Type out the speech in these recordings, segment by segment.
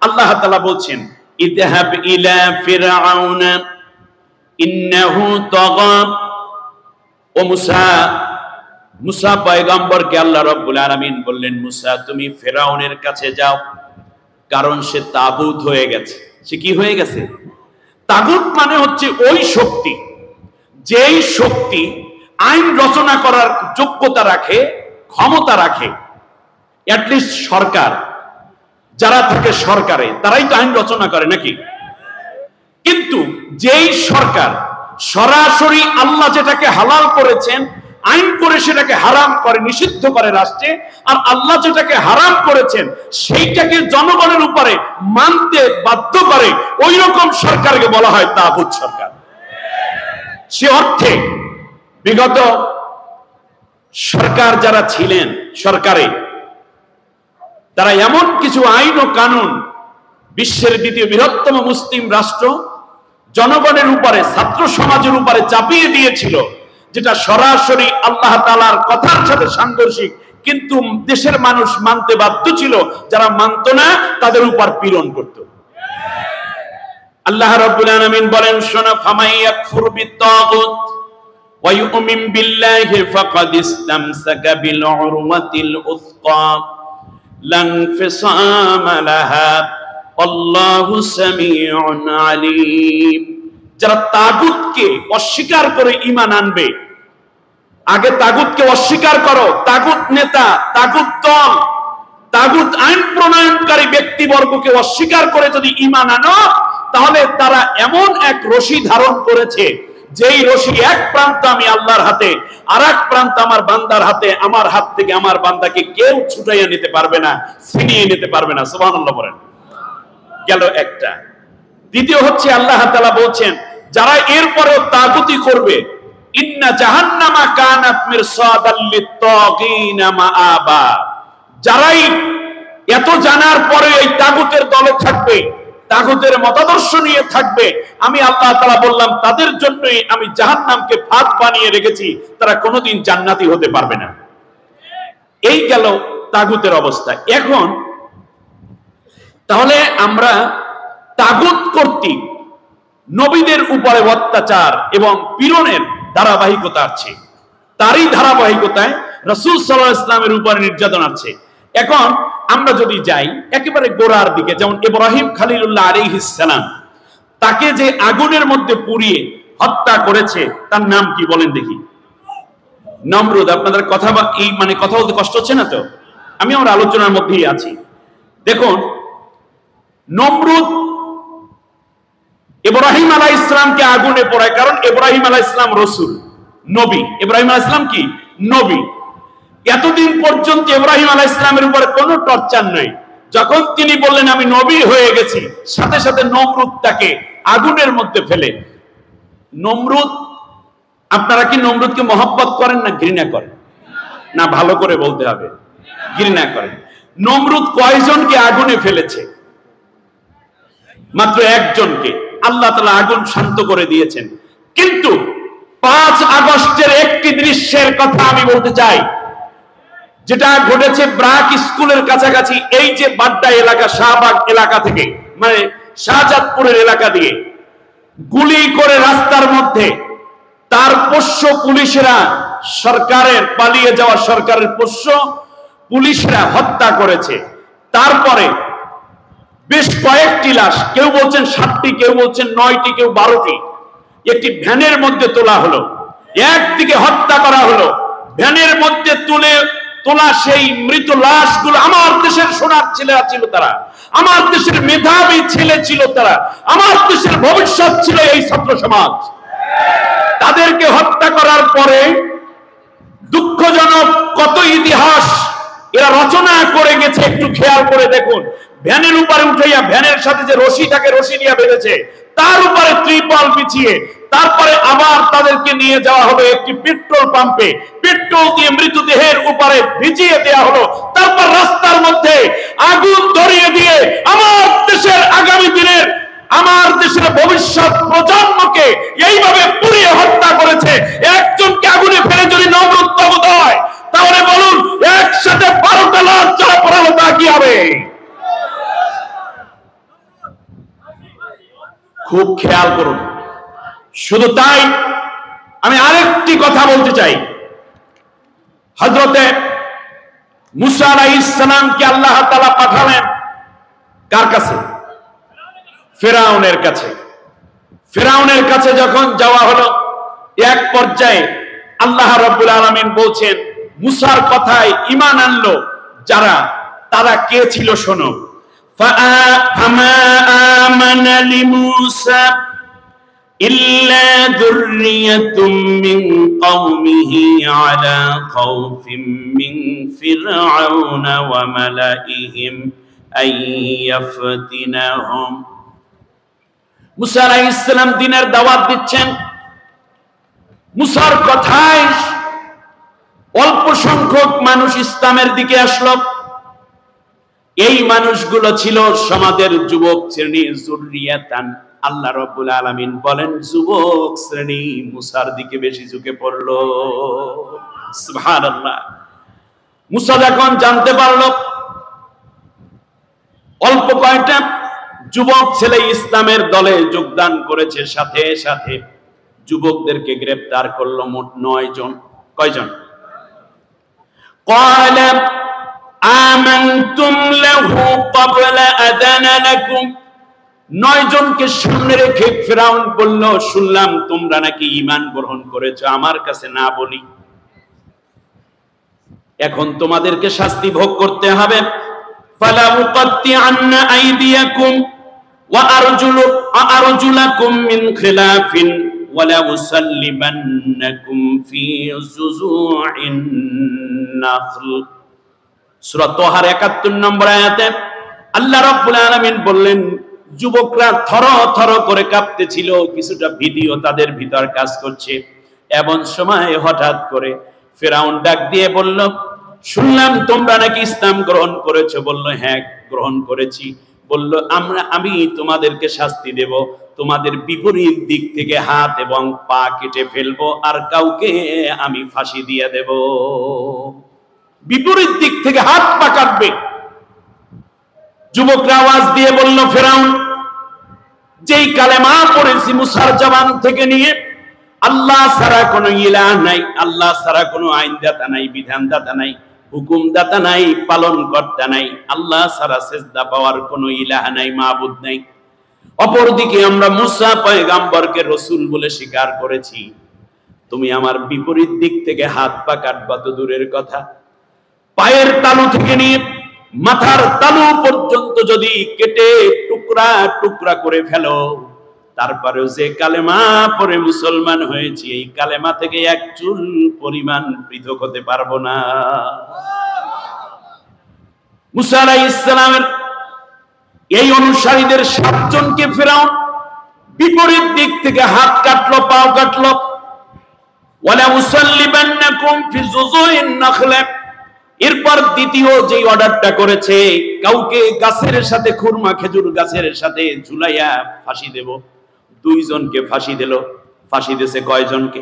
আল্লাহ তাআলা বলছেন ইযহাব ইলা ফিরআউনা ইন্নাহু তাগা। ও মুসা, মুসা পয়গম্বরকে আল্লাহ রাব্বুল আলামিন বললেন, মুসা তুমি ফিরআউনের কাছে যাও, কারণ সে তাগুত হয়ে গেছে। সে কি হয়ে গেছে? তাগুত মানে হচ্ছে ওই শক্তি, যেই শক্তি আইন রচনা করার যোগ্যতা রাখে, ক্ষমতা রাখে। অ্যাটলিস্ট সরকার, যারা থাকে সরকারে তারাই তো আইন রচনা করে নাকি? কিন্তু যেই সরকার সরাসরি আল্লাহ যেটাকে হালাল করেছেন আইন করে সেটাকে হারাম করে, নিষিদ্ধ করে রাষ্ট্রে, আর আল্লাহ যেটাকে হারাম করেছেন সেইটাকে জনগণের উপরে মানতে বাধ্য করে, ওই রকম সরকারকে বলা হয় তাগুত সরকার। সে অর্থে বিগত সরকার যারা ছিলেন সরকারে, তারা এমন কিছু আইন ও কানুন বিশ্বের দ্বিতীয় বৃহত্তম মুসলিম রাষ্ট্র জনগণের উপরে, ছাত্র সমাজের উপরে চাপিয়ে দিয়েছিল, যেটা সরাসরি আল্লাহ তাআলার কথার সাথে সাংঘর্ষিক, কিন্তু দেশের মানুষ মানতে বাধ্য ছিল। যারা মানত না তাদের উপর পীড়ন করত। আল্লাহ রাব্বুল আলামিন বলেন, শোনো, ফামাই ইয়াকফুর বিত্তাগুত ওয়া ইউমিন বিল্লাহি ফাকাদ ইসতামসাকা বিল উরওয়াতিল উসকা লা ইনফিসামা লাহা আল্লাহু সামিউন আলীম। যারা তাগুতকে অস্বীকার করে ঈমান আনবে, আগে তাগুতকে অস্বীকার করো, তাগুত নেতা, তাগুত দল, তাগুত আইন প্রণয়নকারী ব্যক্তিবর্গকে অস্বীকার করে যদি ঈমান আনো, তাহলে তারা এমন এক রশি ধারণ করেছে, যেই রশি এক প্রান্ত আমি আল্লাহর হাতে, আর এক প্রান্ত আমার বান্দার হাতে। আমার হাত থেকে আমার বান্দাকে কেউ ছুটাইয়া নিতে পারবে না, ছিনিয়ে নিতে পারবে না। সুবহানাল্লাহ বলেন। গেল একটা। দ্বিতীয় হচ্ছে আল্লাহ তাআলা বলছেন, যারা এরপরেও তাগুতি করবে, ইন্না জাহান্নামা কানাত মিরসাদাল লিত্তাগিনা মাআবা। যারাই এত জানার পরে এই তাগুতের দলে থাকবে, তাগুতের মতাদর্শ নিয়ে থাকবে, আমি আল্লাহ তাআলা বললাম তাদের জন্যই আমি জাহান্নামকে ফাঁদ বানিয়ে রেখেছি, তারা কোনোদিন জান্নাতি হতে পারবে না। এই গেল তাগুতের অবস্থা। এখন তাহলে আমরা তাগুত কর্তৃক নবীদের উপরে অত্যাচার এবং পীড়নের ধারাবাহিকতা আছে, তারই ধারাবাহিকতায় রাসূল সাল্লাল্লাহু আলাইহি ওয়াসাল্লামের উপরে নির্যাতন আছে। এখন আমরা যদি যাই একেবারে গোড়ার দিকে, যেমন ইব্রাহিম খলিলুল্লাহ আলাইহিস সালাম, তাকে যে আগুনের মধ্যে পুড়িয়ে হত্যা করেছে তার নাম কি বলেন দেখি? নমরুদ। আপনাদের কথা কথা বলতে কষ্ট হচ্ছে না তো? আমি আমার আলোচনার মধ্যেই আছি। দেখুন, নমরুদ ইব্রাহিম আলাইহিস সালামকে আগুনে পোড়ায়, কারণ ইব্রাহিম আলাইহিস সালাম রাসূল, নবী। ইব্রাহিম আলাইহিস সালাম কি? নবী। এতদিন পর্যন্ত ইব্রাহিম আলাইহিস সালামের উপরে কোনো টর্চার নাই। যখন তিনি বললেন আমি নবী হয়ে গেছি, সাথে সাথে নমরুদ তাকে আগুনের মধ্যে ফেলে। নমরুদ, আপনারা কি নমরুদকে মহব্বত করেন না ঘৃণা করেন? না, ভালো করে বলতে হবে, ঘৃণা করেন। নমরুদ কয়জনকে আগুনে ফেলেছে? মাত্র একজনকে। আল্লাহ তাআলা আগুন শান্ত করে দিয়েছেন। কিন্তু 5 আগস্টের একটি দৃশ্যের কথা আমি বলতে চাই, যেটা ঘটেছে ব্রাক স্কুলের কাছাকাছি, এই যে বাড্ডা এলাকা, শাহবাগ এলাকা থেকে, মানে শাহজাদপুরের এলাকা দিয়ে গুলি করে রাস্তার মধ্যে তার পোষ্য পুলিশেরা, সরকারের পালিয়ে যাওয়া সরকারের পোষ্য পুলিশরা হত্যা করেছে। তারপরে বেশ কয়েকটি লাশ, কেউ বলছেন 7টি, কেউ বলছেন 9টি, কেউ 12টি, একটি ভ্যানের মধ্যে তোলা হলো। একদিকে হত্যা করা হলো, ভ্যানের মধ্যে তোলা সেই মৃত লাশগুলো আমার দেশের সোনার ছেলেরা ছিল, তারা আমার দেশের মেধাবী ছেলে ছিল, তারা আমার দেশের ভবিষ্যৎ ছিল এই ছাত্র সমাজ। তাদেরকে হত্যা করার পরে দুঃখজনক কত ইতিহাস এরা রচনা করে গেছে, একটু খেয়াল করে দেখুন। ভ্যানের উপরে উঠাইয়া, ভ্যানের সাথে যে রশিটাকে রশি দিয়ে বেঁধেছে, তার উপরে ত্রিপল বিছিয়ে, তারপরে আবার তাদেরকে নিয়ে যাওয়া হবে একটি পেট্রোল পাম্পে, পেট্রোল দিয়ে মৃতদেহের উপরে ভিজিয়ে দেওয়া হলো। তারপর রাস্তার মধ্যে আগুন ধরিয়ে দিয়ে আমার দেশের আগামী দিনের, আমার দেশের ভবিষ্যৎ প্রজন্মকে এইভাবে পুড়িয়ে হত্যা করেছে। একজনকে আগুনে ফেলে যদি নমরুদ তাগুত হয়, তাহলে বলুন একসাথে 12টা লাশ যারা পড়ালো তা কি হবে? খুব খেয়াল করুন। শুধু তাই, আমি আরেকটি কথা বলতে চাই। হযরতে মুসা আলাইহিস সালামকে আল্লাহ তাআলা পাঠালেন কার কাছে? ফিরআউনের কাছে। ফিরআউনের কাছে যখন যাওয়া হলো, এক পর্যায়ে আল্লাহ রাব্বুল আলামিন বলছেন, মুসার কথায় ঈমান আনলো যারা, তারা কে ছিল শোনো। ফামা আমানা লিমূসা ইল্লা যুররিয়াতুম মিন কওমিহি আলা খাউফিম মিন ফিরআউনা ওয়া মালাইহিম আইয়াফতিনাহুম। মুসা আলাইহিস সালাম দ্বীনের দাওয়াত দিচ্ছেন। মুসার কথায় অল্প সংখ্যক মানুষ ইসলামের দিকে আসলো। এই মানুষগুলো ছিল সমাজের যুবক শ্রেণী, যুররিয়াতান। আল্লাহ রাব্বুল আলামিন বলেন যুবক শ্রেণী মুসার দিকে বেশি ঝুঁকে পড়লো। সুবহানাল্লাহ। মুসা যখন জানতে পারলো অল্প কয়েকটা যুবক ছেলে ইসলামের দলে যোগদান করেছে, সাথে সাথে যুবকদেরকে গ্রেফতার করলো মোট 9 জন। কয়জন? ক্বালা আমানতুম লাহু ক্বাবলা আযানা লাকুম। 9 জনকে সামনে রেখে ফিরআউন বলল, শুনলাম তোমরা নাকি ঈমান গ্রহণ করেছো আমার কাছে না বলি। এখন তোমাদেরকে শাস্তি ভোগ করতে হবে। ফালা উকাত্তিআন্না আইদিয়াকুম ওয়া আরজুলাকুম মিন খিলাফিন ওয়া লা উসাল্লিবান্নাকুম ফি যুযু'ইন নাখল। সূরা তাহার 71 নম্বর আয়াতে আল্লাহ রাব্বুল আলামিন বললেন, যুবকরা থরথর করে কাঁপতেছিল, কিছুটা ভীতিও তাদের ভিতর কাজ করছে। এমন সময় হঠাৎ করে ফিরআউন ডাক দিয়ে বলল, শুনলাম তোমরা নাকি ইসলাম গ্রহণ করেছো। বলল, হ্যাঁ গ্রহণ করেছি। বলল, আমি তোমাদেরকে শাস্তি দেব, তোমাদের বিপরীত দিক থেকে হাত এবং পা কেটে ফেলবো, আর কাউকে আমি ফাঁসি দিয়ে দেব। বিপরীত দিক থেকে হাত পা কাটবে। যুবকরা আওয়াজ দিয়ে বলল, ফিরআউন, যেই কালেমা পড়েছি মুসার জবান থেকে নিয়ে, আল্লাহ ছাড়া কোনো ইলাহ নাই, আল্লাহ ছাড়া কোনো আইনদাতা নাই, বিধানদাতা নাই, হুকুমদাতা নাই, পালন কর্তা নাই, আল্লাহ ছাড়া সিজদা পাওয়ার কোনো ইলাহ নাই, মাবুদ নাই। অপরদিকে আমরা মুসা পয়গম্বরকে রাসূল বলে স্বীকার করেছি। তুমি আমার বিপরীত দিক থেকে হাত পা কাটবা তো দূরের কথা, পায়ের তালু থেকে নিয়ে মাথার তালু পর্যন্ত যদি কেটে টুকরা টুকরা করে ফেলো, তারপরেও যে কালেমা পড়ে মুসলমান হয়েছি, এই কালেমা থেকে এক চুল পরিমাণ পৃথক হতে পারবো না। মুসা আলাইহিস সালামের এই অনুসারীদের 7 জনকে ফিরআউন বিপরীত দিক থেকে হাত কাটলো, পাও কাটলো। ওয়ালা উসাল্লিবান্নাকুম ফি যুযু'ইন নাখল। এরপর দ্বিতীয় যে অর্ডারটা করেছে, কাউকে গাছের সাথে, খুরমা খেজুর গাছের সাথে ঝুলাইয়া ফাঁসি দেব। 2 জনকে ফাঁসি দিল। ফাঁসি দিয়েছে কয়জনকে?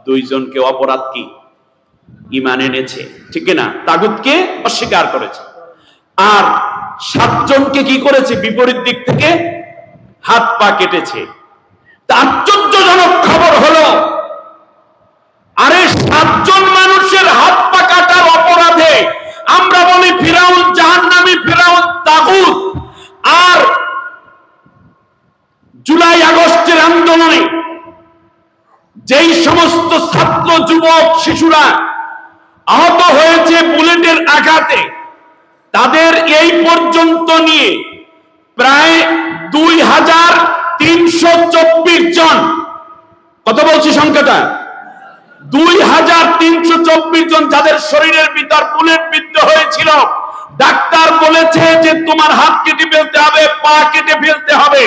2 জনকে। অপরাধ কি? ঈমান এনেছে, ঠিক না? তাগুতকে অস্বীকার করেছে। আর 7 জনকে কি করেছে? বিপরীত দিক থেকে হাত পা কেটেছে। আশ্চর্যজনক খবর হলো, আরে 7 জন মানুষের হাত পা কাটার অপরাধে আমরা বলি ফিরআউন জাহান্নামী, ফিরআউন তাগুত। আর জুলাই আগস্টের আন্দোলনে যেই সমস্ত ছাত্র, যুবক, শিশুরা আহত হয়েছে বুলেটের আঘাতে, তাদের এই পর্যন্ত নিয়ে প্রায় 2324 জন। কত বলছি সংখ্যাটা? 2324 জন, যাদের শরীরের ভিতর বুলেট বিদ্ধ হয়েছিল। ডাক্তার বলেছে যে তোমার হাত কেটে ফেলতে হবে, পা কেটে ফেলতে হবে।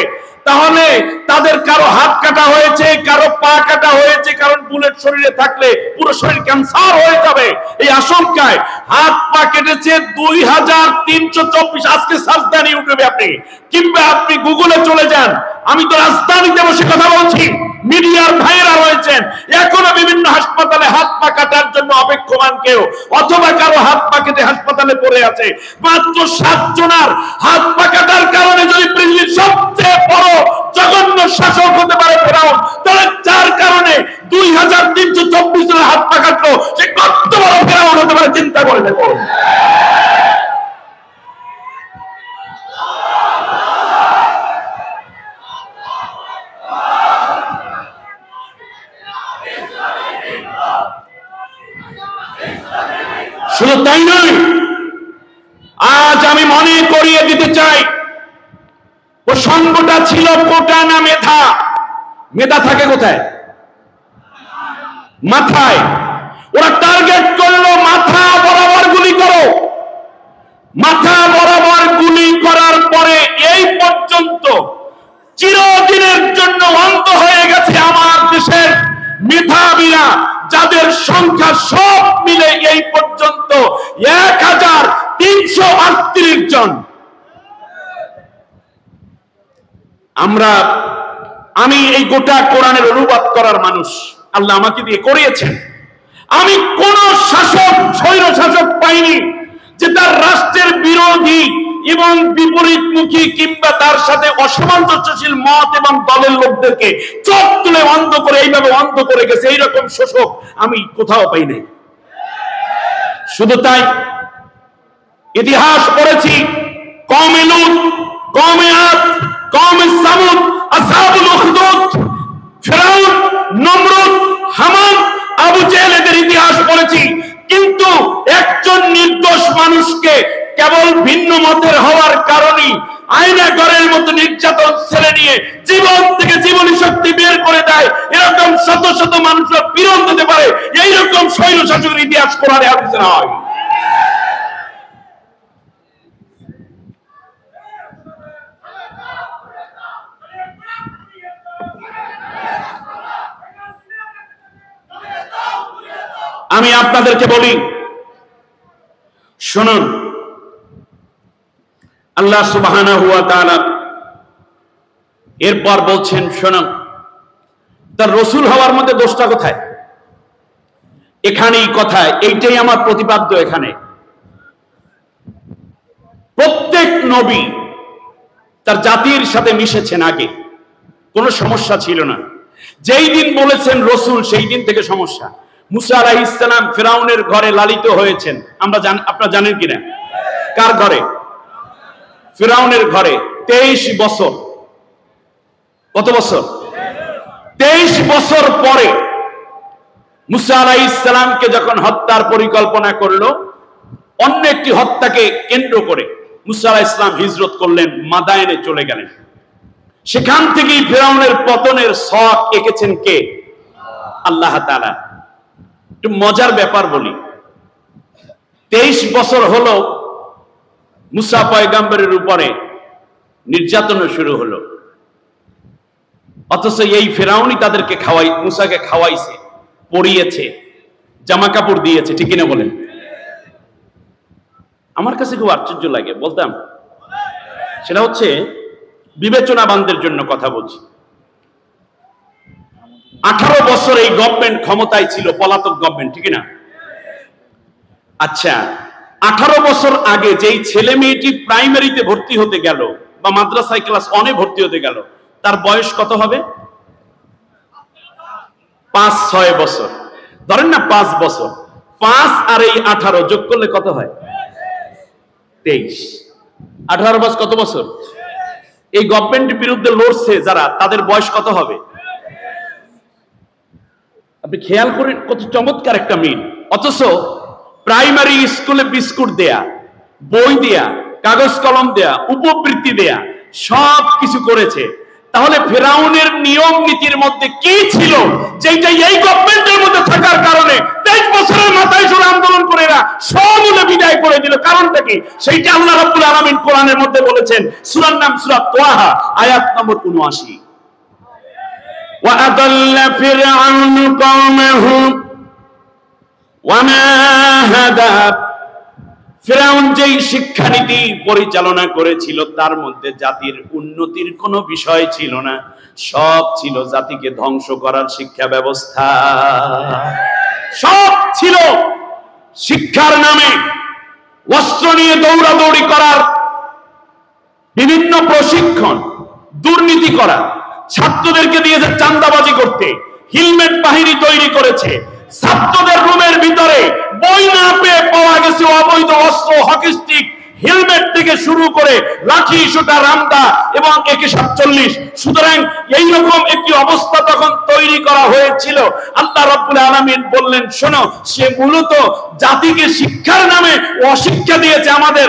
তাহলে তাদের কারো হাত কাটা হয়েছে, কারো পা কাটা হয়েছে, কারণ বুলেট শরীরে থাকলে পুরো শরীর ক্যান্সার হয়ে যাবে এই আশঙ্কায় হাত পা কেটেছে 2324। আজকে সাজদানি ইউটিউবে আপনি কিংবা আপনি গুগলে চলে যান, আমি তো রাজধানীতে বসে কথা বলছি, মিডিয়ার ভাইয়েরা রয়েছেন, এখনো বিভিন্ন হাসপাতালে হাত পা কাটার জন্য অপেক্ষমান কেউ, অথবা কারো হাত পা কেটে হাসপাতালে পড়ে আছে। মাত্র 7 জনের হাত পা কাটার কারণে যদি পৃথিবীর সবচেয়ে বড় জঘন্য তাই নয়, আজ আমি মনে করিয়ে দিতে চাই প্রসঙ্গটা ছিল কোটা না মেধা। মেধা থাকে কোথায়? মাথায়। ওরা টার্গেট করলো মাথা বরাবর গুলি করো। মাথা বরাবর গুলি করার পরে এই পর্যন্ত চিরদিনের জন্য অন্ধ হয়ে গেছে আমার দেশের মেধাবীরা, যাদের সংখ্যা সব মিলে এই পর্যন্ত 1338 জন। আমি এই গোটা কোরআনের অনুবাদ করার মানুষ, আল্লাহ আমাকে দিয়ে করিয়েছেন। আমি কোন শাসক, স্বৈর শাসক পাইনি যে তার রাষ্ট্রের বিরোধী এবং বিপরীতমুখী কিংবা তার সাথে অসামঞ্জস্যশীল মত এবং দলের লোকদেরকে চোখ তুলে অন্ধ করে এইভাবে অন্ধ করে গেছে, এইরকম শাসক আমি কোথাও পাই নাই। শুধু তাই, ইতিহাস পড়েছি, কওমে লূত, কওমে আদ, কওমে সামুদ, আসহাবুল উখদুদ, ফিরআউন, নমরুদ, হামান, আবু জেহেল, এদের ইতিহাস পড়েছি। কিন্তু একজন নির্দোষ মানুষকে কেবল ভিন্ন মতের হওয়ার কারণে আয়না ঘরের মতো নির্যাতন ছেড়ে নিয়ে জীবন থেকে জীবনী শক্তি বের করে দেয়, এরকম শত শত মানুষরা পীড়ন দিতে পারে, এইরকম স্বৈর শাসকের ইতিহাস কোরআনে হাদিসে নয়। আমি আপনাদেরকে বলি, শুনুন, আল্লাহ সুবহানাহু ওয়া তাআলা এরপর বলছেন, শুনুন, তার রাসূল হওয়ার মধ্যে দোষটা কোথায়? এখানেই কথায়, এইটাই আমার প্রতিপাদ্য। এখানে প্রত্যেক নবী তার জাতির সাথে মিশেছেন, আগে কোনো সমস্যা ছিল না। যেই দিন বলেছেন রাসূল, সেই দিন থেকে সমস্যা। মুসা আলাইহিস সালাম ফিরআউনের ঘরে লালিত হয়েছেন, আপনারা জানেন কিনা? কার ঘরে? ফিরআউনের ঘরে 23 বছর। কত বছর? 23 বছর পরে মুসা আলাইহিস সালামকে যখন হত্যার পরিকল্পনা করলো, অন্য একটি হত্যাকে কেন্দ্র করে মুসা আলাইহিস সালাম হিজরত করলেন, মাদায়েনে চলে গেলেন। সেখান থেকেই ফিরআউনের পতনের ছক এঁকেছেন কে? আল্লাহ তাআলা। একটু মজার ব্যাপার বলি, 23 বছর হলো মুসা পয়গম্বরের উপরে নির্যাতন শুরু হলো, অথচ এই ফিরআউনই তাদেরকে মুসাকে খাওয়াইছে, পরিয়েছে, জামা কাপড় দিয়েছে, ঠিক কিনা বলেন? আমার কাছে খুব আশ্চর্য লাগে, বলতাম, সেটা হচ্ছে বিবেচনাবানদের জন্য কথা বলছি। 18 বছর এই গভর্নমেন্ট ক্ষমতায় ছিল, পলাতক গভর্নমেন্ট, ঠিক না? আচ্ছা, 18 বছর আগে যেই ছেলে মেয়েটি প্রাইমারিতে ভর্তি হতে গেল বা মাদ্রাসায় ক্লাস 1 এ ভর্তি হতে গেল, তার বয়স কত হবে? 5-6 বছর, ধরেন না 5 বছর। 5 আর এই 18 যোগ করলে কত হয়? 23। 18 বছর কত বছর? এই গভর্নমেন্টের বিরুদ্ধে লড়ছে যারা, তাদের বয়স কত হবে? আপনি খেয়াল করেন কত চমৎকার একটা মিল। অথচ প্রাইমারি স্কুলে বিস্কুট দেয়া, বই দেয়া, কাগজ কলম দেয়া, উপবৃত্তি দেয়া, সব কিছু করেছে। তাহলে ফিরআউনের নিয়ম নীতির মধ্যে কি ছিল যেটা এই গভর্নমেন্টের মধ্যে থাকার কারণে 23 বছরের মাথায় জোর আন্দোলন করে এরা সমূলে বিদায় করে দিল? কারণটা কি? সেইটা আল্লাহ রাব্বুল আলামিন কোরআনের মধ্যে বলেছেন, সূরার নাম সূরা তাহা, আয়াত নম্বর 79। وَأَضَلَّ فِرْعَوْنُ قَوْمَهُ وَمَا هَدَى। ফিরআউন যেই শিক্ষানীতি পরিচালনা করেছিল তার মধ্যে জাতির উন্নতির কোনো বিষয় ছিল না, সব ছিল জাতিকে ধ্বংস করার শিক্ষা ব্যবস্থা। সব ছিল শিক্ষার নামে অস্ত্র নিয়ে দৌড়াদৌড়ি করার, বিভিন্ন প্রশিক্ষণ, দুর্নীতি করা, ছাত্রদেরকে দিয়েছে চাঁদাবাজি করতে, হেলমেট বাহিনী তৈরি করেছে, ছাত্রদের রুমের ভিতরে বই না পেয়ে পাওয়া গেছে অবৈধ অস্ত্র, হকি স্টিক, হেলমেট থেকে শুরু করে লাঠি সোটা রামদা এবং AK-47। সুতরাং এইরকম একটি অবস্থা তখন তৈরি করা হয়েছিল। আল্লাহ রাব্বুল আলামিন বললেন, শোনো, সে মূলত জাতিকে শিক্ষার নামে অশিক্ষা দিয়েছে। আমাদের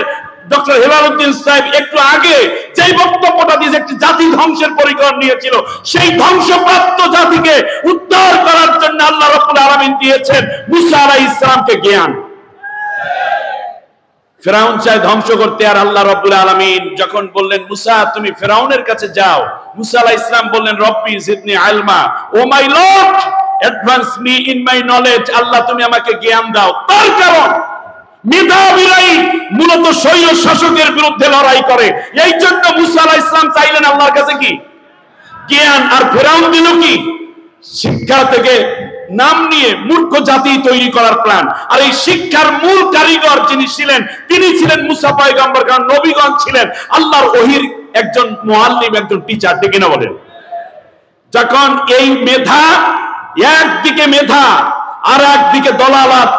ডক্টর হেলালউদ্দিন সাহেব একটু আগে যেই বক্তব্যটা দিয়েছে, একটি জাতি ধ্বংসের পরিকল্পনা নিয়েছিল, সেই ধ্বংসপ্রাপ্ত জাতিকে উদ্ধার করার জন্য আল্লাহ রাব্বুল আলামিন দিয়েছেন মুসা আলাইহিস সালামকে জ্ঞান। ফেরাউন চায় ধ্বংস করতে, আর আল্লাহ রাব্বুল আলামিন যখন বললেন মুসা তুমি ফেরাউনের কাছে যাও, মুসা আলাইহিস সালাম বললেন রব্বি জিদনি ইলমা, O my lord advance me in my knowledge, Allah তুমি আমাকে জ্ঞান দাও। তার কারণ মেধাবীরাই মূলত স্বৈর শাসকের বিরুদ্ধে লড়াই করে, এই জন্য মুসা আলাইহিস সালাম চাইলেন আল্লাহর কাছে কি জ্ঞান, আর ফেরাউন দিল কি শিক্ষা থেকে নাম নিয়ে মূর্খ জাতি তৈরি করার প্ল্যান। আর এই শিক্ষার মূল কারিগর যিনি ছিলেন তিনি ছিলেন মুসা পয়গম্বর, কারণ নবীগণ ছিলেন আল্লাহর ওহীর একজন মুআল্লিম, একজন টিচার, ঠিক না বলেন? যখন এই মেধা, একদিকে মেধা আর একদিকে দলালাত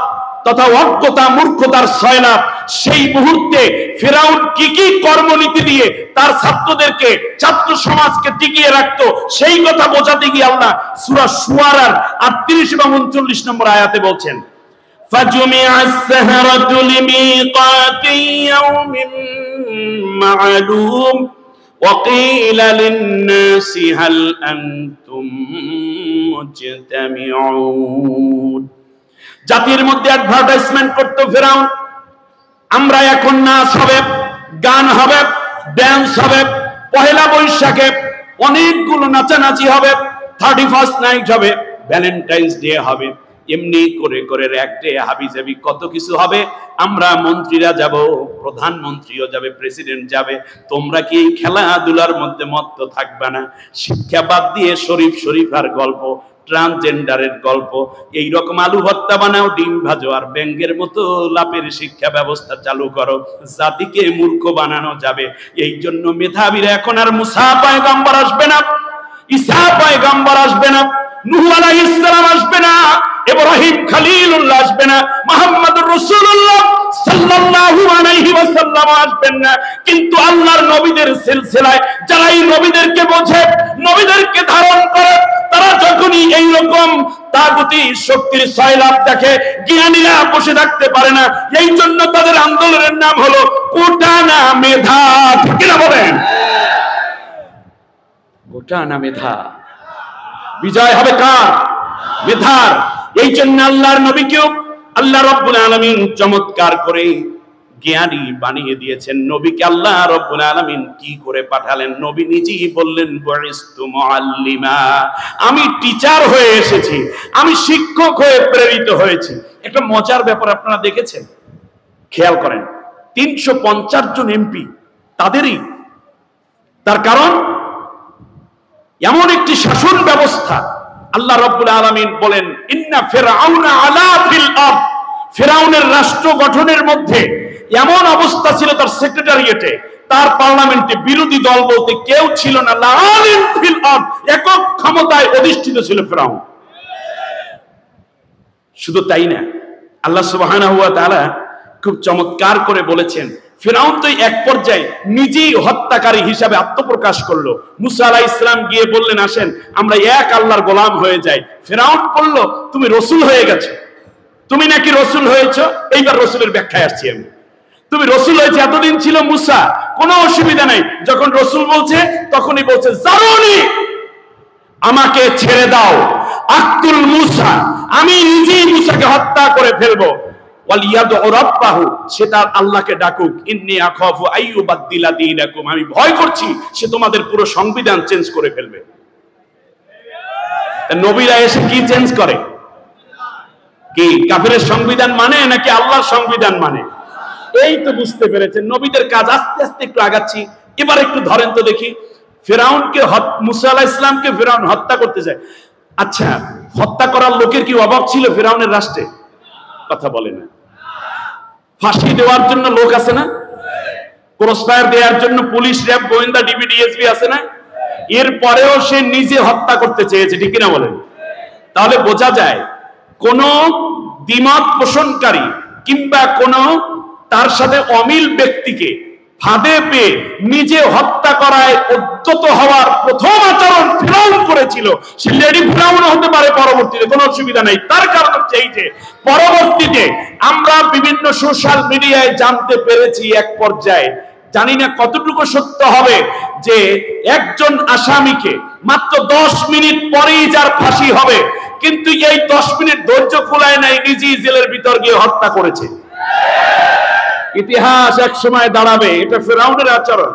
তথা অজ্ঞতা মূর্খতার সয়লাব, সেই মুহূর্তে ফেরাউন কি কি কর্মনীতি দিয়ে তার ছাত্রদেরকে, ছাত্র সমাজকে টিকিয়ে রাখতো, সেই কথা বোঝাতে গিয়ে আল্লাহ সূরা শুআরার 38 এবং 39 নম্বর আয়াতে বলছেন, ফাজুমিআস সাহারাতু লিমিকাতি ইয়াউমিন মা'লুম ওয়া ক্বিলা লিন-নাসি হাল আনতুম মুজতামিউন। জাতির মধ্যে অ্যাডভার্টাইজমেন্ট করতো ফেরাউন, আমরা এখন নাচ হবে, গান হবে, ড্যান্স হবে, পহেলা বৈশাখে অনেকগুলো নাচানাচি হবে, 31st নাইট হবে, ভ্যালেন্টাইন্স ডে হবে, এমনি করে করে এক ডে হাবিজাবি কত কিছু হবে। আমরা মন্ত্রীরা যাব, প্রধানমন্ত্রীও যাবে, প্রেসিডেন্ট যাবে, তোমরা কি এই খেলাধুলার মধ্যে মত্ত থাকবে না? শিক্ষা বাদ দিয়ে শরীফার গল্প, ট্রান্সজেন্ডারের গল্প, এই রকম আলু ভর্তা বানাও, ডিম ভাজো, আর ব্যাংকের মতো লাপের শিক্ষা ব্যবস্থা চালু করো, জাতিকে মূর্খ বানানো যাবে। এই জন্য মেধাবীরা এখন আর মুসা পয়গম্বর আসবে না, ঈসা পয়গম্বর আসবে না, নূহ আলাইহিস সালাম আসবে না, ইব্রাহিম খলিলুল্লাহ আসবে না, মুহাম্মদুর রাসূলুল্লাহ সাল্লাল্লাহু আলাইহি ওয়াসাল্লাম আসবেন না। কিন্তু আল্লাহর নবীদের সিলসিলায় যারা এই নবীদেরকে বোঝে, নবীদেরকে ধারণ করে, তারা যখনই এই রকম তাগুতি শক্তির সয়লাব দেখে, জ্ঞানীরা বসে থাকতে পারে না। এই জন্য তাদের আন্দোলনের নাম হলো কোটা না মেধা, ঠিক না বলেন? কোটা না মেধা, বিজয় হবে কার? মেধার। এই জন্য আল্লাহর নবীকেও আল্লাহ রাব্বুল আলামিন চমৎকার করে জ্ঞানী বানিয়ে দিয়েছেন। নবীকে আল্লাহ রাব্বুল আলামিন কি করে পাঠালেন? নবী নিজেই বললেন বুইস্তু মুআল্লিমা, আমি টিচার হয়ে এসেছি, আমি শিক্ষক হয়ে প্রেরিত হয়েছি। একটা মজার ব্যাপার আপনারা দেখেছেন, খেয়াল করেন, 350 জন এমপি তাদেরই। তার কারণ এমন একটি শাসন ব্যবস্থা। আল্লাহ রাব্বুল আলামিন বলেন ইন্না ফিরআউনা আলা ফিল আরদ, ফিরআউনের রাষ্ট্র গঠনের মধ্যে এমন অবস্থা ছিল, তার সেক্রেটারিয়েটে, তার পার্লামেন্টে বিরোধী দল বলতে কেউ ছিল না, লাআলিন ফিল আরদ, একক ক্ষমতায় অধিষ্ঠিত ছিল ফিরআউন। শুধু তাই না, আল্লাহ সুবহানাহু ওয়া তাআলা খুব চমৎকার করে বলেছেন, ফিরআউন তো এক পর্যায়ে নিজেই হত্যাকারী হিসাবে আত্মপ্রকাশ করলো। মুসা আলাইহিস সালাম গিয়ে বললেন আসেন আমরা এক আল্লাহর গোলাম হয়ে যাই। ফিরআউন বলল তুমি রাসূল হয়ে গেছো, তুমি নাকি রাসূল হয়েছো। এইবার রাসূলের ব্যাখ্যায় আসছি আমি। তুমি রাসূল হয়েছে, এতদিন ছিল মুসা, কোনো অসুবিধা নাই। যখন রাসূল বলছে তখনই বলছে জারুনি, আমাকে ছেড়ে দাও, আক্তুল মুসা, আমি নিজেই মুসাকে হত্যা করে ফেলবো। ওয়ালিয়াদউ রাব্বাহু, সে তার আল্লাহকে ডাকুক। ইন্নী আখাফু আইয়ুবাদদিলা দীনাকুম, আমি ভয় করছি সে তোমাদের পুরো সংবিধান চেঞ্জ করে ফেলবে। নবীরা এসে কি চেঞ্জ করে? কি কাফিরের সংবিধান মানে নাকি আল্লাহর সংবিধান মানে? এই তো বুঝতে পেরেছেন নবীদের কাজ। আস্তে আস্তে একটু আগাচ্ছি, এবার একটু ধরেন তো দেখি। ফিরআউনকে, মুসা আলাইহিস সালামকে ফিরআউন হত্যা করতে যায়। আচ্ছা, হত্যা করার লোকের কি অভাব ছিল ফিরআউনের রাষ্ট্রে? কথা বলে না। ফাঁসি দেওয়ার জন্য লোক আছে না? ক্রসফায়ার দেওয়ার জন্য পুলিশ, র্যাব, গোয়েন্দা, ডিবি, ডিএসপি আছে না? এরপরেও সে নিজে হত্যা করতে চেয়েছে, ঠিক কিনা বলেন? তাহলে বোঝা যায় কোন দ্বিমত পোষণকারী কিংবা কোন তার সাথে অমিল ব্যক্তিকে ফাঁদে পেয়ে নিজে হত্যা করায় উদ্যত হওয়ার প্রথম আচরণ ফিরাউন করেছিল। সে লেডি ফিরাউন হতে পারে পরবর্তীতে, কোনো অসুবিধা নেই। তার কারণ হচ্ছে এই যে পরবর্তীতে আমরা বিভিন্ন সোশ্যাল মিডিয়ায় জানতে পেরেছি এক পর্যায়ে, জানি না কতটুকু সত্য হবে, যে একজন আসামিকে মাত্র 10 মিনিট পরেই যার ফাঁসি হবে, কিন্তু এই 10 মিনিট ধৈর্য কুলায় নাই, নিজেই জেলের ভিতর গিয়ে হত্যা করেছে। ইতিহাস এক সময় দাঁড়াবে, এটা ফিরাউনের আচরণ।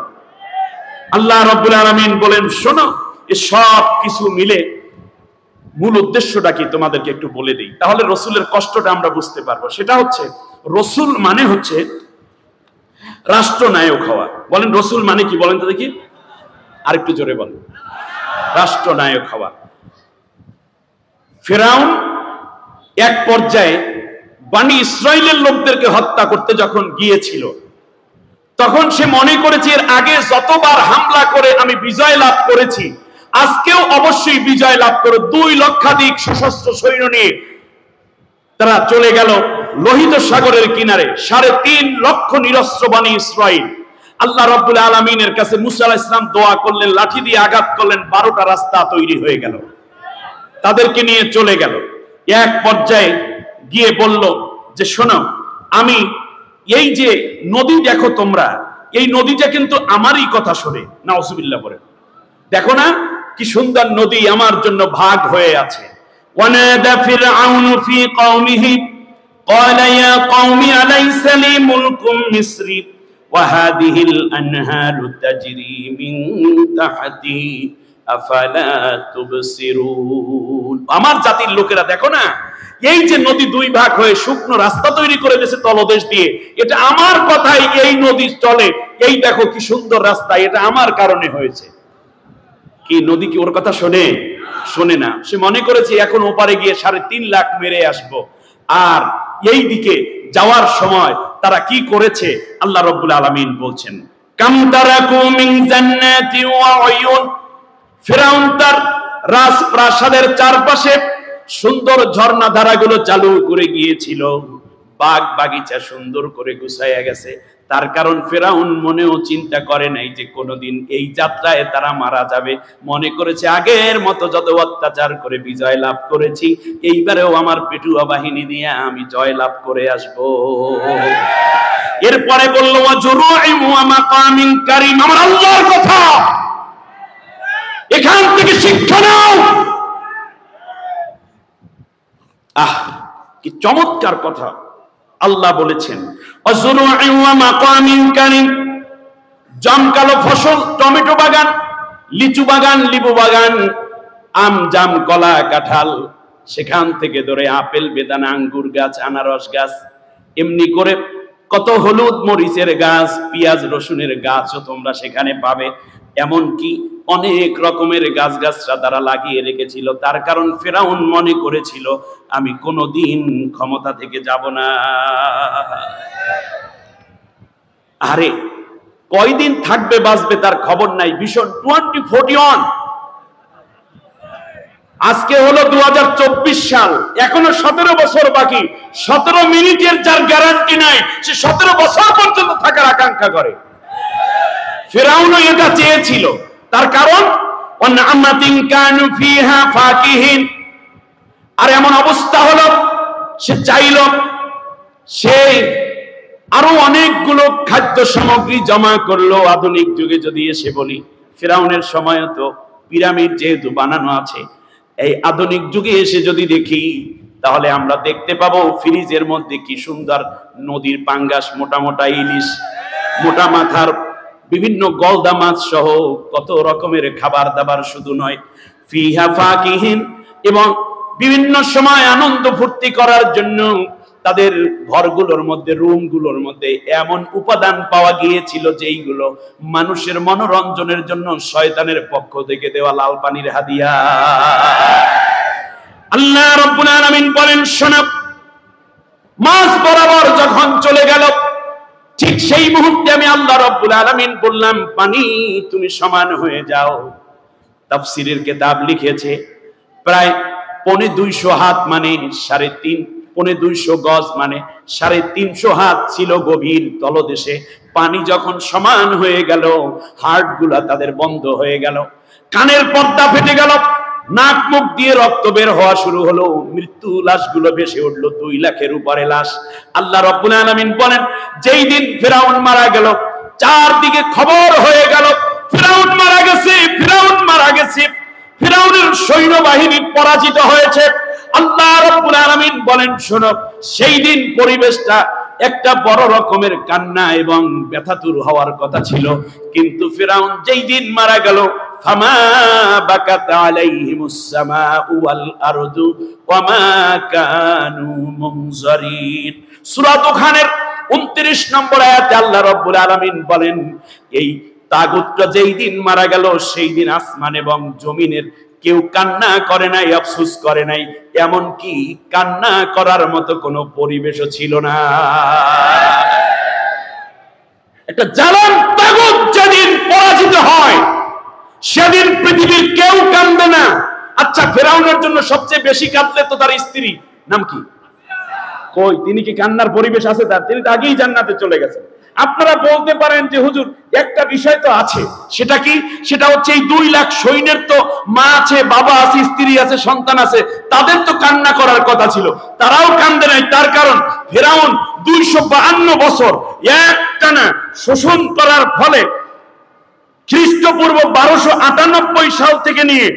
আল্লাহ রাব্বুল আলামিন বলেন, শোনো, এই সব কিছু মিলে মূল উদ্দেশ্যটা কি তোমাদেরকে একটু বলে দিই, তাহলে রসুলের কষ্টটা আমরা বুঝতে পারবো। সেটা হচ্ছে, রসুল মানে হচ্ছে রাষ্ট্রনায়ক হওয়া। বলেন রসুল মানে কি, বলেন তো দেখি, আরেকটু জোরে বলেন। রাষ্ট্রনায়ক হওয়া। ফিরাউন এক পর্যায়ে বনি ইসরাইলের লোকদেরকে হত্যা করতে যখন গিয়েছিল, তখন সে মনে করেছে এর আগে যতবার হামলা করে আমি বিজয় লাভ করেছি, আজকেও অবশ্যই বিজয় লাভ করে 2 লক্ষাধিক সশস্ত্র সৈন্য নিয়ে তারা চলে গেল লোহিত সাগরের কিনারে। 3.5 লক্ষ নিরস্ত্র বনি ইসরাইল। আল্লাহ রাব্বুল আলামিনের কাছে মুসা আলাইহিস সালাম দোয়া করলেন, লাঠি দিয়ে আঘাত করলেন, 12টা রাস্তা তৈরি হয়ে গেল, তাদেরকে নিয়ে চলে গেল। এক পর্যায়ে গিয়ে বলল যে শোনো, আমি এই যে নদী দেখো তোমরা, এই নদীটা কিন্তু আমারই কথা শোনে। নাউজুবিল্লাহ বলে, দেখো না কি সুন্দর নদী আমার জন্য ভাগ হয়ে আছে। ওয়ানাদা ফিরআউন ফি কওমিহি ক্বালা ইয়া কওমি আলাইসা লি মুলকুম মিসরি ওয়া হাদিহিল আনহারু তাজরি মিন তাহতি আফালা তুবসিরুন। আমার জাতির লোকেরা দেখো না, এই যে নদী 2 ভাগ হয়ে শুকনো রাস্তা তৈরি করে দিয়েছে তলদেশ দিয়ে, এটা আমার কথাই এই নদী চলে। এই দেখো কি সুন্দর রাস্তা, এটা আমার কারণে হয়েছে। কি নদী কি ওর কথা শোনে? শোনে না। সে মনে করেছে এখন ওপারে গিয়ে 3.5 লাখ মেরে আসবো। আর এই দিকে যাওয়ার সময় তারা কি করেছে, আল্লাহ রাব্বুল আলামিন বলছেন, কাম তারাকু মিন জান্নাতি ওয়া উয়ুন। ফিরাউন তার রাজপ্রাসাদের চারপাশে সুন্দর ঝর্ণা ধারাগুলো চালু করে গিয়েছিল, বাগ বাগিচা সুন্দর করে গুছাইয়া গেছে। তার কারণ ফিরাউন মনেও চিন্তা করে নাই যে কোনোদিন এই যাত্রায় তারা মারা যাবে। মনে করেছে আগের মতো যত অত্যাচার করে বিজয় লাভ করেছি, এইবারেও আমার পেটুয়া বাহিনী নিয়ে আমি জয় লাভ করে আসব। এরপরে বলল ওয়াজুরুই ওয়া মাকামিন কারীম। আমার আল্লাহর কথা, এখান থেকে শিক্ষা নাও। আহ, কি চমৎকার কথা আল্লাহ বলেছেন, ওয়াজুরুই ওয়া মাকামিন কারীম। জমকালো ফসল, টমেটো বাগান, লিচু বাগান, লেবু বাগান, আম জাম কলা কাঁঠাল, সেখান থেকে ধরে আপেল বেদানা আঙ্গুর গাছ, আনারস গাছ, এমনি করে কত হলুদ মরিচের গাছ, পেঁয়াজ রসুনের গাছও তোমরা সেখানে পাবে। এমনকি অনেক রকমের গাছগাছরা তারা লাগিয়ে রেখেছিল। তার কারণ ফিরাউন মনে করেছিল আমি কোনোদিন ক্ষমতা থেকে যাব না। আরে কয়দিন থাকবে বাঁচবে তার খবর নাই। ভীষণ 2041, আজকে হলো 2024 সাল, এখনো 17 বছর বাকি। 17 মিনিটের যার গ্যারান্টি নাই, সে 17 বছর পর্যন্ত থাকার আকাঙ্ক্ষা করে। ফিরাউনও এটা চেয়েছিল। তার কারণ ওয়ানামাতিন কানু ফিহা ফাকিহিন। আর এমন অবস্থা হলো, সে চাইল সে আরো অনেকগুলো খাদ্য সামগ্রী জমা করলো। আধুনিক যুগে যদি এসে বলি, ফিরাউনের সময় তো পিরামিড যেহেতু বানানো আছে, এই আধুনিক যুগে এসে যদি দেখি, তাহলে আমরা দেখতে পাবো ফ্রিজের মধ্যে কি সুন্দর নদীর পাঙ্গাস, মোটা মোটা ইলিশ, মোটা মাথার বিভিন্ন গলদা মাছ সহ কত রকমের খাবার দাবার। শুধু নয়, ফিহা ফাকিহিন, এবং বিভিন্ন সময় আনন্দ ফুর্তি করার জন্য তাদের ঘরগুলোর মধ্যে, রুমগুলোর মধ্যে এমন উপাদান পাওয়া গিয়েছিল যেইগুলো মানুষের মনোরঞ্জনের জন্য শয়তানের পক্ষ থেকে দেওয়া লাল পানির হাদিয়া। আল্লাহ রাব্বুল আলামিন বলেন, শোনো, মাছ বরাবর যখন চলে গেল, ঠিক সেই মুহূর্তে আমি আল্লাহ রাব্বুল আলামিন বললাম, পানি তুমি সমান হয়ে যাও। তাফসীরের কিতাব লিখেছে প্রায় 250 হাত, মানে 3.5 250 গজ মানে 350 হাত ছিল গভীর তলদেশে। পানি যখন সমান হয়ে গেল, হাড়গুলা তাদের বন্ধ হয়ে গেল, কানের পর্দা ফেটে গেল, নাক মুখ দিয়ে রক্ত বের হওয়া শুরু হলো, মৃত্যু লাশগুলো ভেসে উঠলো, 2 লাখের উপরে লাশ। আল্লাহ রাব্বুল আলামিন বলেন, যেই দিন ফিরআউন মারা গেল, চারদিকে খবর হয়ে গেল ফিরআউন মারা গেছে, ফিরআউন মারা গেছে, ফিরআউনের সৈন্যবাহিনী পরাজিত হয়েছে। আল্লাহ রাব্বুল আলামিন বলেন, শোনো, সেই দিন পরিবেশটা একটা বড় রকমের কান্না এবং ব্যথাতুর হওয়ার কথা ছিল, কিন্তু ফিরআউন যেই দিন মারা গেল, ফামা বাকাত আলাইহিমুস সামাউ ওয়াল আরদু ওয়ামা কানু মুনজারিন। সূরা দুখানের 29 নম্বর আয়াতে আল্লাহ রাব্বুল আলামিন বলেন, এই তাগুতটা যেই দিন মারা গেল, সেই দিন আসমান এবং জমিনের কেউ কান্না করে নাই, আফসোস করে নাই, এমন কি কান্না করার মতো কোনো পরিবেশও ছিল না। একটা জালান তাগুত যেদিন পরাজিত হয়, সেদিন পৃথিবীর কেউ কান্দে না। আচ্ছা, ফিরআউনের জন্য সবচেয়ে বেশি কাঁদলে তো তার স্ত্রী, নাম কি? কই, তিনি কি কান্নার পরিবেশ আছে তার? তিনি তো আগেই জান্নাতে চলে গেছেন। আপনারা বলতে পারেন যে হুজুর একটা বিষয় তো আছে, সেটা কি? সেটা হচ্ছে এই 2 লাখ সৈন্যের তো মা আছে, বাবা আছে, স্ত্রী আছে, সন্তান আছে, তাদের তো কান্না করার কথা ছিল, তারাও কান্দে নাই। তার কারণ ফিরআউন 252 বছর একটানা শোষণ করার ফলে খ্রিস্টপূর্ব 1298 সাল থেকে নিয়ে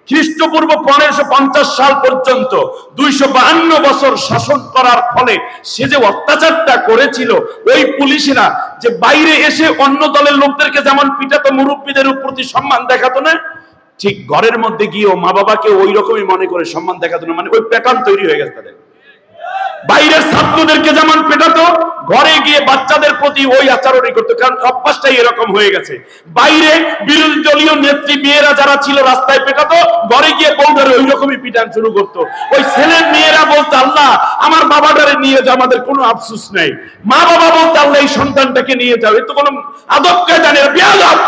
খ্রিস্টপূর্ব 1550 সাল পর্যন্ত 252 বছর শাসন করার ফলে সে যে অত্যাচারটা করেছিল, ওই পুলিশেরা যে বাইরে এসে অন্য দলের লোকদেরকে যেমন পিটাতো, মুরব্বীদের প্রতি সম্মান দেখাতো না, ঠিক ঘরের মধ্যে গিয়েও মা বাবাকে ওই রকমই মনে করে সম্মান দেখাতো না। মানে ওই প্যাটার্ন তৈরি হয়ে গেছে তাদের। বাইরের ছাত্রদেরকে যেমন পেটাতো, ঘরে গিয়ে বাচ্চাদের প্রতি ওই আচরণই করতো, কারণ অভ্যাসটাই এরকম হয়ে গেছে। বাইরে বিরোধী দলীয় নেত্রী মেয়েরা যারা ছিল রাস্তায় পেটাতো, ঘরে গিয়ে বউদের ওই রকমই পিটান শুরু করতো। ওই ছেলে মেয়েরা বলতো, আল্লাহ আমার বাবাটারে নিয়ে যাও, আমাদের কোনো আফসোস নাই। মা বাবা বলতো, আল্লাহ এই সন্তানটাকে নিয়ে যাও, এ তো কোনো আদব কায়দা নেই, বেয়াদব।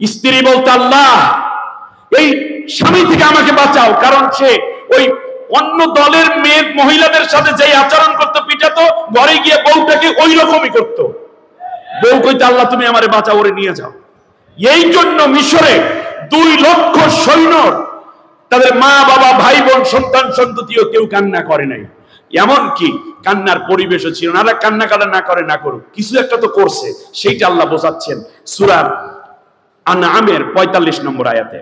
স্ত্রী বলতো, আল্লাহ এই স্বামী থেকে আমাকে বাঁচাও, কারণ সে ওই অন্য দলের মেয়ে মহিলাদের সাথে যে আচরণ করতো, পিটাতো, ঘরে গিয়ে বউটাকে ওই রকমই করতো। বউ কইতে, আল্লাহ তুমি আমারে বাঁচাও, ওরে নিয়ে যাও। এই জন্য মিশরে 2 লক্ষ সৈন্য, তাদের মা বাবা ভাই বোন সন্তান সন্ততিও কেউ কান্না করে নাই। এমন কি কান্নার পরিবেশও ছিল না। কান্না কাটা না করে না করুক, কিছু একটা তো করছে, সেইটা আল্লাহ বোঝাচ্ছেন সূরা আনআমের 45 নম্বর আয়াতে।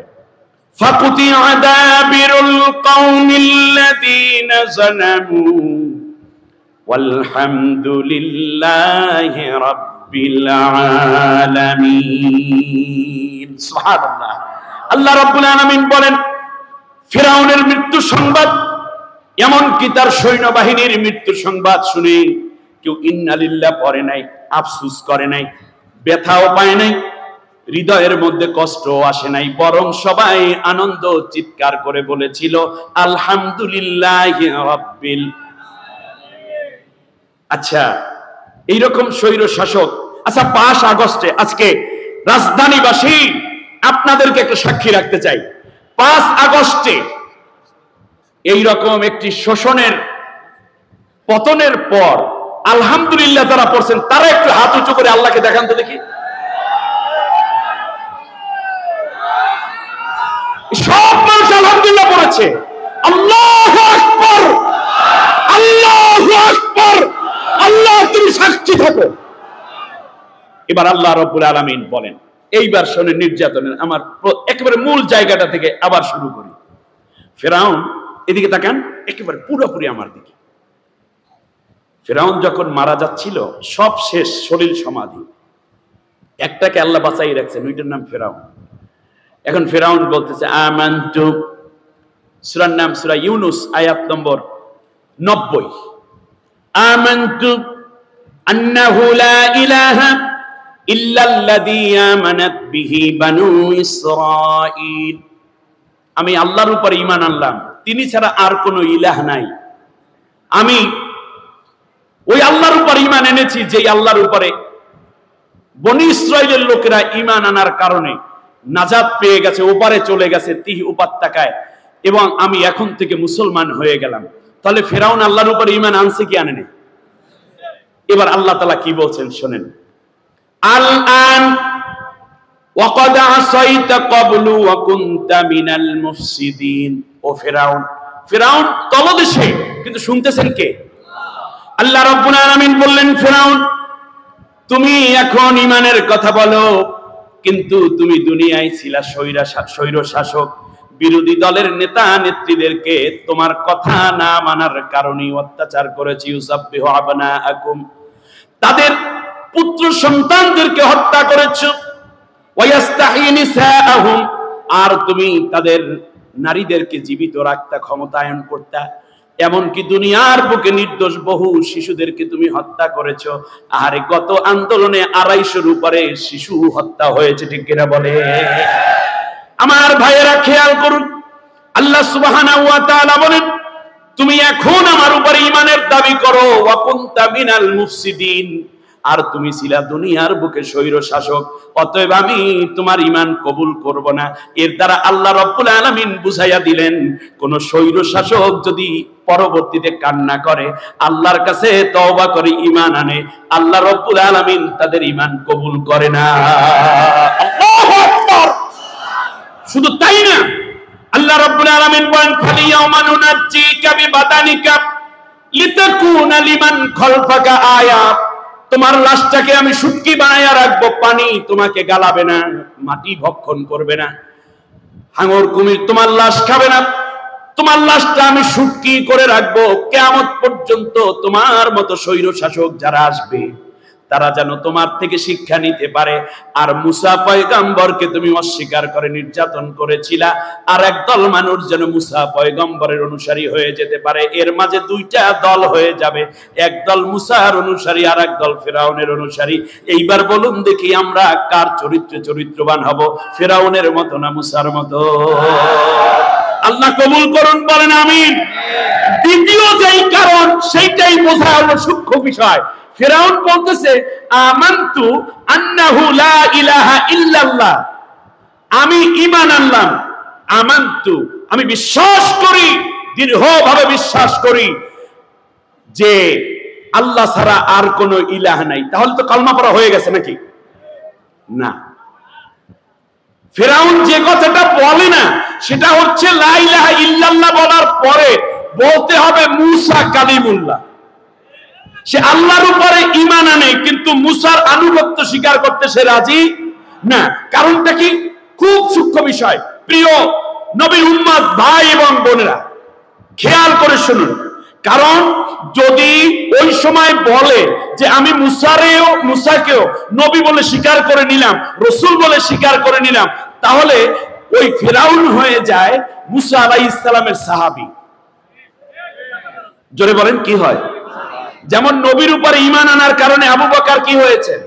فَقُطِعَ دَابِرُ الْقَوْمِ الَّذِينَ ظَلَمُوا وَالْحَمْدُ لِلَّهِ رَبِّ الْعَالَمِينَ। সুবহানাল্লাহ। আল্লাহ রাব্বুল আলামিন বলেন, ফিরআউনের মৃত্যু সংবাদ, এমন কি তার সৈন্যবাহিনীর মৃত্যু সংবাদ শুনে কেউ ইন্না লিল্লাহ পড়ে নাই, আফসোস করে নাই, ব্যথাও পায় নাই, হৃদয়ের মধ্যে কষ্ট আসে নাই, বরং সবাই আনন্দ চিৎকার করে বলেছিল, আলহামদুলিল্লাহি রাব্বিল। আচ্ছা, এইরকম স্বৈর শাসক, আচ্ছা 5 আগস্টে আজকে রাজধানীবাসী আপনাদেরকে একটা সাক্ষী রাখতে চাই। 5 আগস্টে এইরকম একটি শোষণের পতনের পর আলহামদুলিল্লাহ যারা পড়ছেন, তারা একটু হাত উঁচু করে আল্লাহকে দেখান তো দেখি। সব মানুষ আলহামদুলিল্লাহ পড়েছে। আল্লাহু আকবার, আল্লাহু আকবার, আল্লাহ তুমি সাক্ষী থাকো। এবার আল্লাহ রাব্বুল আলামিন বলেন, এইবার শুনে নির্যাতনের আমার একেবারে মূল জায়গাটা থেকে আবার শুরু করি। ফিরআউন, এদিকে তাকান, একেবারে পুরোপুরি আমার দিকে। ফিরআউন যখন মারা যাচ্ছিল, সব শেষ, সলিল সমাধি, একটাকে আল্লাহ বাঁচাই রাখছেন, ওইটার নাম ফিরআউন। এখন ফিরআউন বলতেছে, আমানতু, সূরার নাম সূরা ইউনুস, আয়াত নম্বর 90। আমানতু আন্নাহু লা ইলাহা ইল্লাল্লাযী আমানাত বিহি বানু ইসরাঈল। আমি আল্লাহর উপর ঈমান আনলাম, তিনি ছাড়া আর কোনো ইলাহ নাই। আমি ওই আল্লাহর উপর ঈমান এনেছি, যেই আল্লাহর উপরে বনী ইসরাঈলের লোকেরা ঈমান আনার কারণে নাজাত পেয়ে গেছে, ওপারে চলে গেছে, তিহ উপত্যকায়। এবং আমি এখন থেকে মুসলমান হয়ে গেলাম। তাহলে ফেরাউন আল্লাহর উপর ঈমান আনছে কি আনেনি? এবার আল্লাহ তাআলা কি বলছেন শোনেন, আল আন ওয়াকাদ আসাইতা ক্বাবলু ওয়া কুনতা মিনাল মুফসিদিন। ও ফেরাউন, ফেরাউন তলদেশে, কিন্তু শুনতেছেন কে? আল্লাহ রাব্বুল আলামিন বললেন, ফেরাউন তুমি এখন ঈমানের কথা বলো, কিন্তু তুমি দুনিয়ায় ছিলা স্বৈর শাসক, বিরোধী দলের নেতা নেত্রীদেরকে তোমার কথা না মানার কারণে অত্যাচার করেছি। ইউসাব্বিহু আবনাআকুম, তাদের পুত্র সন্তানদেরকে হত্যা করেছো। ওয়াইয়াস্তাহি নিসাআহুম, আর তুমি তাদের নারীদেরকে জীবিত রাখতে ক্ষমতায়ন করতে, এমনকি দুনিয়ার বুকে নির্দোষ বহু শিশুদেরকে তুমি হত্যা করেছো। আর গত আন্দোলনে 250-র উপরে শিশু হত্যা হয়েছে, ঠিক কিনা বলে? আমার ভাইয়েরা খেয়াল করুন, আল্লাহ সুবহানাহু ওয়া তাআলা বলেন, তুমি এখন আমার উপরে ঈমানের দাবি করো, ওয়া কুনতা মিনাল মুফসিদিন, আর তুমি ছিলা দুনিয়ার বুকে স্বৈর শাসক, অতএব আমি তোমার ঈমান কবুল করব না। এর দ্বারা আল্লাহ রাব্বুল আলামিন বুঝাইয়া দিলেন, কোন স্বৈর শাসক যদি পরবর্তীতে কান্না করে, আল্লাহর কাছে তওবা করে ঈমান আনে, আল্লাহ রাব্বুল আলামিন তাদের ঈমান কবুল করে না। আল্লাহু আকবার। শুধু তাই না, আল্লাহ রাব্বুল আলামিন বলেন, ফালিয়াউমা নুনাজ্জিকা বিবাদানিকা লিতাকুনা লিমান খালফাকা আয়া, তোমার লাশটাকে আমি শুটকি বানাইয়া রাখবো, পানি তোমাকে গালাবে না, মাটি ভক্ষণ করবে না, হাঙর কুমির তোমার লাশ খাবে না, তোমার লাশটা আমি শুটকি করে রাখবো কিয়ামত পর্যন্ত। তোমার মতো স্বৈর শাসক যারা আসবে তারা যেন তোমার থেকে শিক্ষা নিতে পারে। আর মুসা পয়গম্বরকে তুমি অস্বীকার করে নির্যাতন করেছিলা, আর একদল মানুষ যেন মুসা পয়গম্বরের অনুসারী হয়ে যেতে পারে। এর মাঝে দুইটা দল হয়ে যাবে, একদল মুসার অনুসারী আর একদল ফেরাউনের অনুসারী। এইবার বলুন দেখি আমরা কার চরিত্রে চরিত্রবান হব, ফেরাউনের মতো না মুসার মতো? আল্লাহ কবুল করুন, বলেন আমিন। দ্বিতীয় যেই কারণ, সেইটাই বোঝা হলো সূক্ষ্ম বিষয়। ফেরাউন বলতেছে, আমানতু আন্নাহু লা ইলাহা ইল্লাল্লাহ, আমি ঈমান আনলাম, আমানতু আমি বিশ্বাস করি, দৃঢ়ভাবে বিশ্বাস করি যে আল্লাহ ছাড়া আর কোনো ইলাহ নাই। তাহলে তো কালমা পড়া হয়ে গেছে নাকি? না, ফেরাউন যে কথাটা বলে না সেটা হচ্ছে লা ইলাহা ইল্লাল্লাহ বলার পরে বলতে হবে মুসা কালিমুল্লাহ। সে আল্লাহর উপরে ঈমান আনে, কিন্তু মুসার আনুগত্য স্বীকার করতে সে রাজি না। কারণটা কি? খুব সূক্ষ্ম বিষয়। প্রিয় নবীর উম্মত ভাই এবং বোনেরা, খেয়াল করে শুনুন। কারণ যদি ওই সময় বলে যে আমি মুসাকেও নবী বলে স্বীকার করে নিলাম, রসুল বলে স্বীকার করে নিলাম, তাহলে ওই ফেরাউন হয়ে যায় মুসা আলাইহিস সালামের সাহাবী। জোরে বলেন কি হয়? যেমন নবীর উপরে ঈমান আনার কারণে আবু বকর কি হয়েছেন,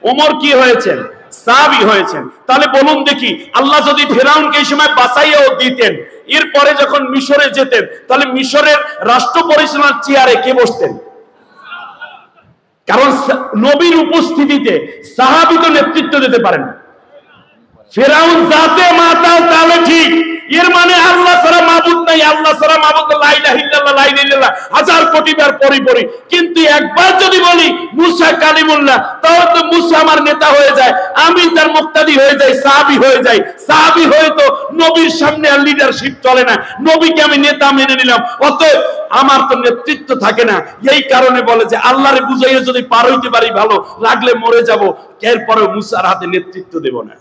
ওমর কি হয়েছেন, সাহাবী হয়েছেন। তাহলে বলুন দেখি, আল্লাহ যদি ফেরাউনকে এই সময় বাঁচাইয়াও দিতেন, এরপরে যখন মিশরে যেতেন, তাহলে মিশরের রাষ্ট্র পরিচালনার চেয়ারে কে বসতেন? কারণ নবীর উপস্থিতিতে সাহাবী তো নেতৃত্ব দিতে পারেন। ফেরাউন যাতে মাতাল তাহলে ঠিক, এর মানে আল্লাহ ছাড়া মাবুদ নাই, আল্লাহ ছাড়া মাবুদ লা ইলাহা ইল্লাল্লাহ, লা ইলাহা ইল্লাল্লাহ হাজার কোটি বার পড়ি, কিন্তু একবার যদি বলি মুসা কালিমুল্লাহ, তাহলে তো মুসা আমার নেতা হয়ে যায়, আমি তার মুক্তাদি হয়ে যাই, সাহাবী হয়ে যাই। সাহাবী হয়ে তো নবীর সামনে আর লিডারশিপ চলে না, নবীকে আমি নেতা মেনে নিলাম, অতএব আমার তো নেতৃত্ব থাকে না। এই কারণে বলে যে আল্লাহরে বুঝাইয়া যদি পার হইতে পারি ভালো, লাগলে মরে যাব, এরপরে মুসার হাতে নেতৃত্ব দেব না।